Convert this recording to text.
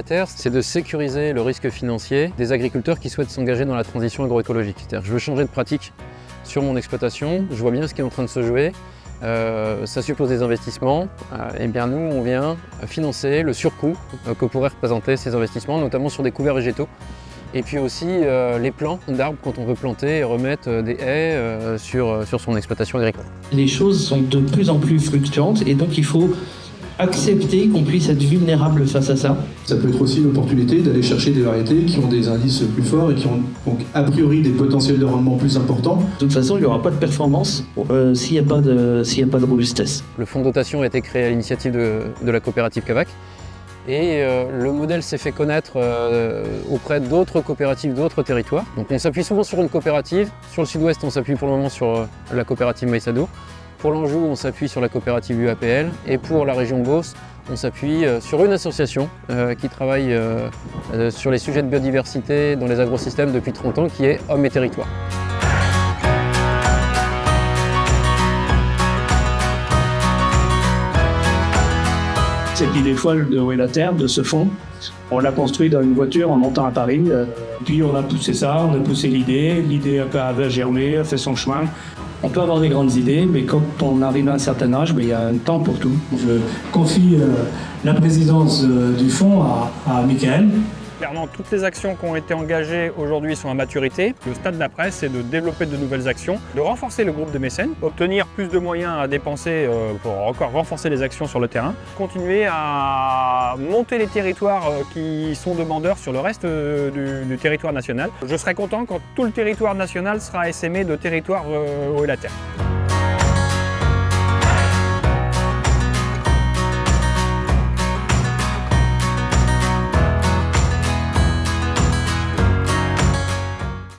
terre, c'est de sécuriser le risque financier des agriculteurs qui souhaitent s'engager dans la transition agroécologique. C'est-à-dire que je veux changer de pratique sur mon exploitation, je vois bien ce qui est en train de se jouer, ça suppose des investissements, et bien nous on vient financer le surcoût que pourraient représenter ces investissements, notamment sur des couverts végétaux. Et puis aussi les plants d'arbres quand on veut planter et remettre des haies sur son exploitation agricole. Les choses sont de plus en plus fluctuantes et donc il faut accepter qu'on puisse être vulnérable face à ça. Ça peut être aussi une opportunité d'aller chercher des variétés qui ont des indices plus forts et qui ont donc a priori des potentiels de rendement plus importants. De toute façon, il n'y aura pas de performance s'il n'y a pas de robustesse. Le fonds de dotation a été créé à l'initiative de la coopérative Cavac. Et le modèle s'est fait connaître auprès d'autres coopératives, d'autres territoires. Donc on s'appuie souvent sur une coopérative. Sur le sud-ouest, on s'appuie pour le moment sur la coopérative Maïsado. Pour l'Anjou, on s'appuie sur la coopérative UAPL. Et pour la région Beauce, on s'appuie sur une association qui travaille sur les sujets de biodiversité dans les agrosystèmes depuis 30 ans, qui est Hommes et Territoires. Cette idée folle de Où est la Terre, de ce fonds, on l'a construit dans une voiture en montant à Paris. Puis on a poussé ça, on a poussé l'idée a germé, a fait son chemin. On peut avoir des grandes idées, mais quand on arrive à un certain âge, il y a un temps pour tout. Je confie la présidence du fonds à Michael. Clairement, toutes les actions qui ont été engagées aujourd'hui sont à maturité. Le stade d'après, c'est de développer de nouvelles actions, de renforcer le groupe de mécènes, obtenir plus de moyens à dépenser pour encore renforcer les actions sur le terrain, continuer à monter les territoires qui sont demandeurs sur le reste du territoire national. Je serai content quand tout le territoire national sera essaimé de territoire Où est la Terre.